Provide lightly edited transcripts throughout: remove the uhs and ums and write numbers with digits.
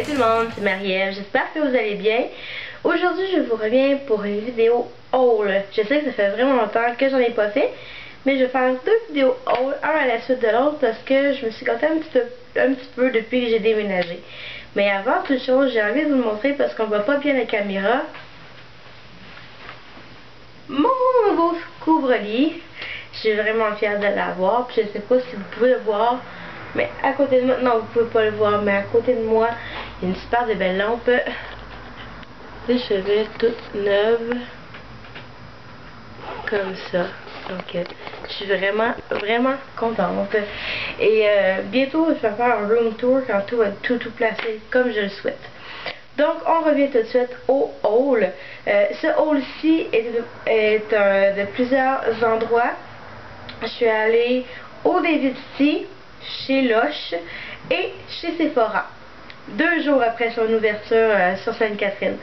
tout le monde, c'est Marie-Ève, j'espère que vous allez bien. Aujourd'hui, je vous reviens pour une vidéo haul. Je sais que ça fait vraiment longtemps que j'en ai pas fait, mais je vais faire deux vidéos haul, un à la suite de l'autre, parce que je me suis gâtée un petit peu depuis que j'ai déménagé. Mais avant toute chose, j'ai envie de vous le montrer parce qu'on voit pas bien la caméra. Mon nouveau couvre-lit. Je suis vraiment fière de l'avoir, puis je sais pas si vous pouvez le voir. Mais à côté de moi, non, vous pouvez pas le voir, mais à côté de moi, il y a une super de belle lampe de chevet toute neuve, comme ça. Donc, je suis vraiment contente. Et bientôt, je vais faire un room tour quand tout va être tout placé comme je le souhaite. Donc, on revient tout de suite au haul. Ce haul-ci est de plusieurs endroits. Je suis allée au David City, chez Lush et chez Sephora. 2 jours après son ouverture sur Sainte-Catherine.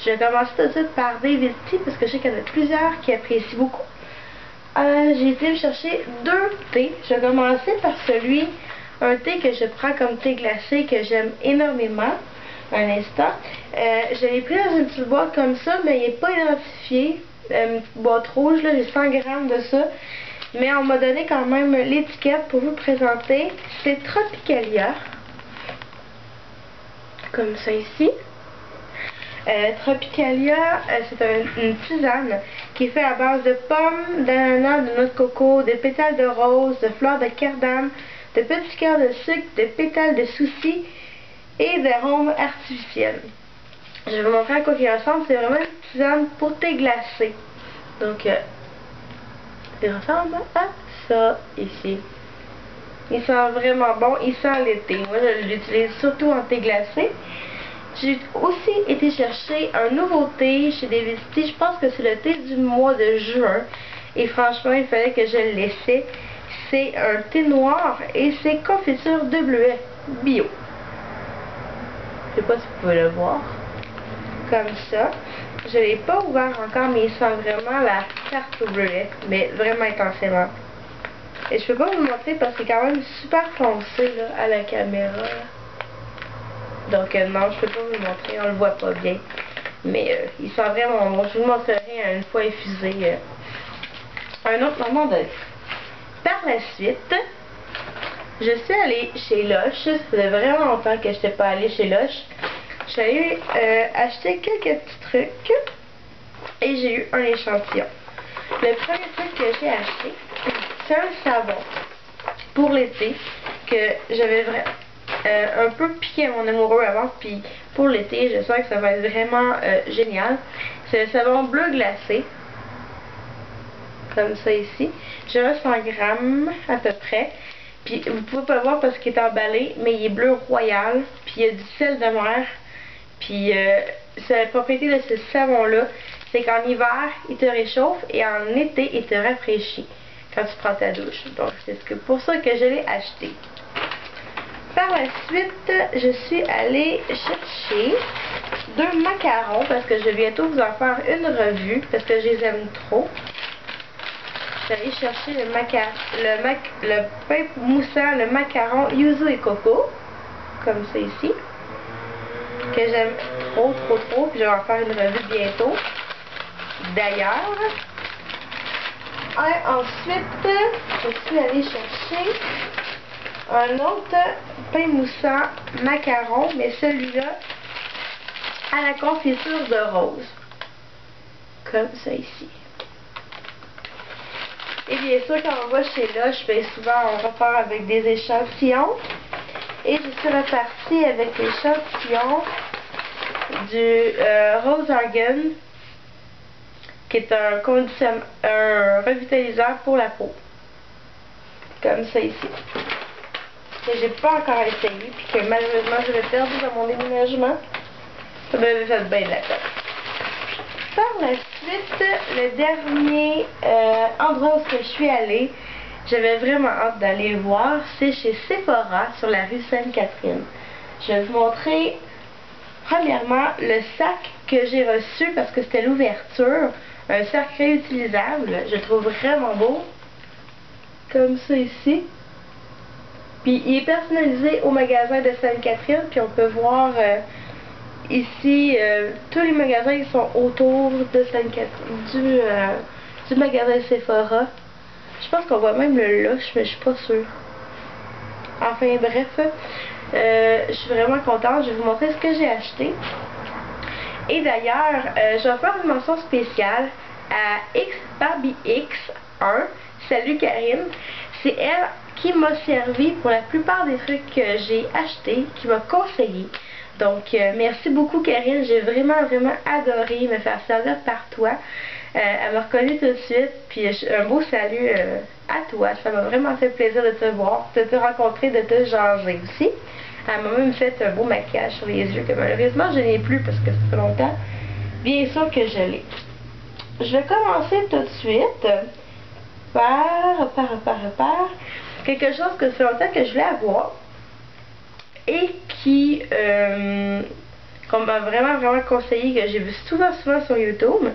Je vais commencer tout de suite par David City parce que je sais qu'il y en a plusieurs qui apprécient beaucoup. J'ai été me chercher 2 thés. Je vais commencer par un thé que je prends comme thé glacé que j'aime énormément. Un instant. Je l'ai pris dans une petite boîte comme ça, mais il n'est pas identifié. Une petite boîte rouge, j'ai 100 grammes de ça. Mais on m'a donné quand même l'étiquette pour vous présenter. C'est Tropicalia. Comme ça ici. Tropicalia, c'est une tisane qui est faite à base de pommes, d'ananas, de noix de coco, de pétales de rose, de fleurs de cardamome, de petits cœurs de sucre, de pétales de souci et d'arômes artificiels. Je vais vous montrer à quoi il ressemble. C'est vraiment une tisane pour thé glacé. Donc, il ressemble à ça ici. Il sent vraiment bon. Il sent l'été. Moi, je l'utilise surtout en thé glacé. J'ai aussi été chercher un nouveau thé chez David City. Je pense que c'est le thé du mois de juin. Et franchement, il fallait que je le laissais. C'est un thé noir et c'est confiture de bleuet bio. Je sais pas si vous pouvez le voir. Comme ça. Je ne l'ai pas ouvert encore, mais il sent vraiment la tarte au bleuet, mais vraiment intensément. Et je peux pas vous le montrer parce que c'est quand même super foncé là, à la caméra. Donc non, je peux pas vous le montrer, on le voit pas bien. Mais il sent vraiment bon. Je vous le montrerai une fois infusé à un autre moment donné. Par la suite, je suis allée chez Lush. Ça faisait vraiment longtemps que je n'étais pas allée chez Lush. J'ai eu acheté quelques petits trucs et j'ai eu un échantillon. Le premier truc que j'ai acheté, c'est un savon pour l'été que j'avais un peu piqué à mon amoureux avant, puis pour l'été, je sens que ça va être vraiment génial. C'est un savon bleu glacé, comme ça ici. J'ai 100 grammes à peu près. Puis vous pouvez pas le voir parce qu'il est emballé, mais il est bleu royal, puis il y a du sel de mer. Puis, la propriété de ce savon-là, c'est qu'en hiver, il te réchauffe et en été, il te rafraîchit quand tu prends ta douche. Donc, c'est pour ça que je l'ai acheté. Par la suite, je suis allée chercher 2 macarons parce que je vais bientôt vous en faire une revue parce que je les aime trop. Je suis allée chercher le pain moussant, le macaron yuzu et coco, comme ça ici, que j'aime trop, puis je vais en faire une revue bientôt. D'ailleurs, ensuite, je suis allée chercher un autre pain moussant macaron, mais celui-là à la confiture de rose, comme ça ici. Et bien sûr, quand on va chez Lush, bien souvent on repart avec des échantillons. Et je suis repartie avec l'échantillon du Rose Argan, qui est un revitaliseur pour la peau. Comme ça ici. Que j'ai pas encore essayé, puis que malheureusement je l'ai perdu dans mon déménagement. Ça m'avait fait bien de la peine. Par la suite, le dernier endroit où je suis allée, j'avais vraiment hâte d'aller le voir, c'est chez Sephora sur la rue Sainte-Catherine. Je vais vous montrer premièrement le sac que j'ai reçu parce que c'était l'ouverture. Un sac réutilisable, je le trouve vraiment beau. Comme ça ici. Puis il est personnalisé au magasin de Sainte-Catherine. Puis on peut voir ici tous les magasins qui sont autour de Sainte-Catherine, du magasin Sephora. Je pense qu'on voit même le Lush, mais je suis pas sûre. Enfin bref, je suis vraiment contente. Je vais vous montrer ce que j'ai acheté. Et d'ailleurs, je vais faire une mention spéciale à Barbie X1. Salut Karine. C'est elle qui m'a servi pour la plupart des trucs que j'ai achetés, qui m'a conseillé. Donc, merci beaucoup Karine. J'ai vraiment adoré me faire servir par toi. Elle m'a reconnue tout de suite. Puis un beau salut à toi. Ça m'a vraiment fait plaisir de te voir, de te rencontrer, de te jaser aussi. Elle m'a même fait un beau maquillage sur les yeux que malheureusement je n'ai plus parce que ça fait longtemps. Bien sûr que je l'ai. Je vais commencer tout de suite par quelque chose que ça fait longtemps que je voulais avoir et qui qu'on m'a vraiment conseillé, que j'ai vu souvent sur YouTube.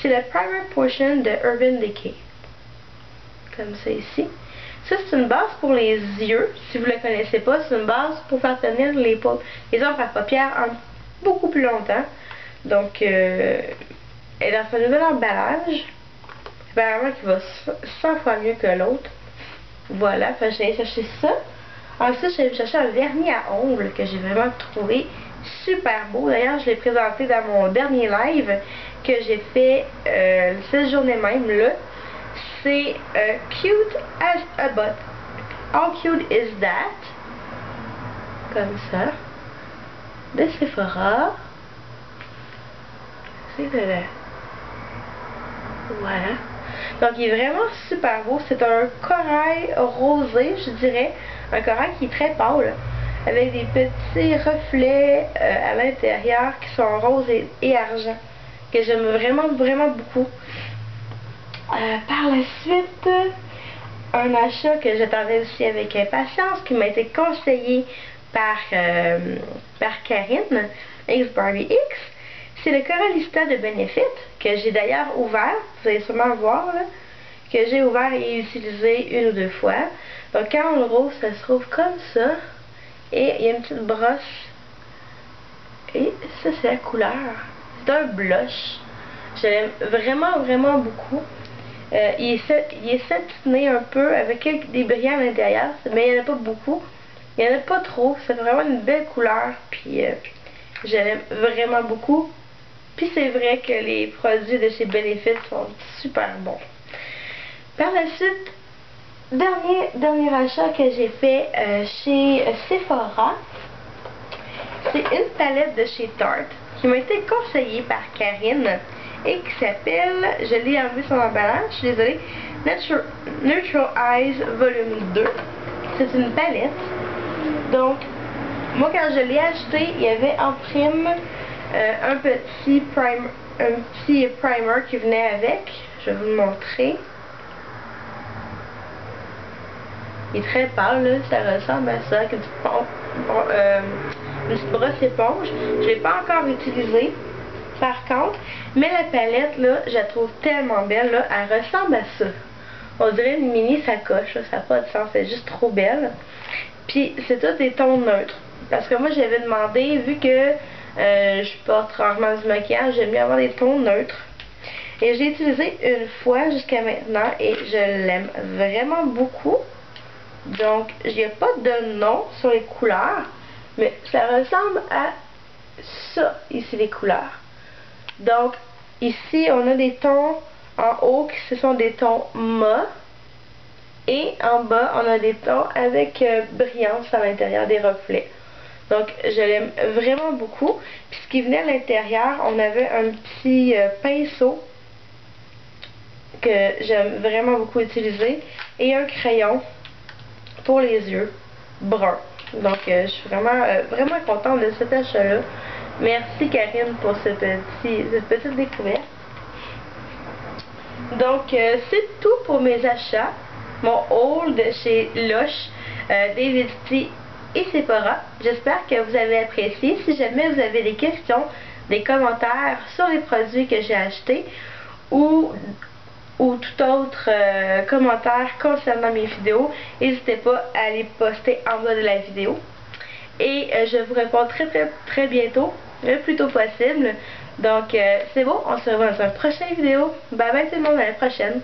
C'est le Primer Potion de Urban Decay. Comme ça ici. Ça, c'est une base pour les yeux. Si vous ne la connaissez pas, c'est une base pour faire tenir les ombres à paupières beaucoup plus longtemps. Donc, elle est dans son nouvel emballage. Apparemment, qui va 100 fois mieux que l'autre. Voilà, j'ai cherché ça. Ensuite, j'ai cherché un vernis à ongles que j'ai vraiment trouvé super beau. D'ailleurs, je l'ai présenté dans mon dernier live que j'ai fait cette journée même là. C'est Cute as a Butt. How cute is that? Comme ça. De Sephora. C'est voilà. Donc il est vraiment super beau. C'est un corail rosé, je dirais. Un corail qui est très pâle. Avec des petits reflets à l'intérieur qui sont roses et argent. Que j'aime vraiment beaucoup. Par la suite, un achat que j'attendais aussi avec impatience, qui m'a été conseillé par Karine, Barbie X, c'est le Coralista de Benefit, que j'ai d'ailleurs ouvert, vous allez sûrement voir, là, que j'ai ouvert et utilisé une ou deux fois. Donc quand on le rouvre, ça se trouve comme ça, et il y a une petite brosse, et ça c'est la couleur. C'est un blush. Je l'aime vraiment beaucoup. Il est satiné un peu avec des brillants à l'intérieur, mais il n'y en a pas beaucoup. Il n'y en a pas trop. C'est vraiment une belle couleur. Puis je l'aime vraiment beaucoup. Puis c'est vrai que les produits de chez Benefit sont super bons. Par la suite, dernier achat que j'ai fait chez Sephora, c'est une palette de chez Tarte qui m'a été conseillée par Karine et qui s'appelle, je l'ai enlevé son emballage, je suis désolée, Neutral Eyes Volume 2. C'est une palette. Donc, moi quand je l'ai acheté, il y avait en prime un petit primer qui venait avec. Je vais vous le montrer. Il est très pâle, là. Ça ressemble à ça, avec une petite brosse éponge. Je ne l'ai pas encore utilisé. Par contre, mais la palette, là, je la trouve tellement belle, là, elle ressemble à ça. On dirait une mini sacoche, là, ça n'a pas de sens, c'est juste trop belle. Puis, c'est tous des tons neutres. Parce que moi, j'avais demandé, vu que je porte rarement du maquillage, j'aime bien avoir des tons neutres. Et j'ai utilisé une fois jusqu'à maintenant, et je l'aime vraiment beaucoup. Donc, il n'y a pas de nom sur les couleurs, mais ça ressemble à ça, ici, les couleurs. Donc, ici, on a des tons en haut qui ce sont des tons mat. Et en bas, on a des tons avec brillance à l'intérieur, des reflets. Donc, je l'aime vraiment beaucoup. Puis, ce qui venait à l'intérieur, on avait un petit pinceau que j'aime vraiment beaucoup utiliser. Et un crayon pour les yeux brun. Donc, je suis vraiment contente de cet achat-là. Merci Karine pour cette petite découverte. Donc, c'est tout pour mes achats. Mon haul de chez Lush, David City et Sephora. J'espère que vous avez apprécié. Si jamais vous avez des questions, des commentaires sur les produits que j'ai achetés ou ou tout autre commentaire concernant mes vidéos, n'hésitez pas à les poster en bas de la vidéo. Et je vous réponds très bientôt, le plus tôt possible. Donc c'est bon, on se revoit dans une prochaine vidéo. Bye bye tout le monde, à la prochaine.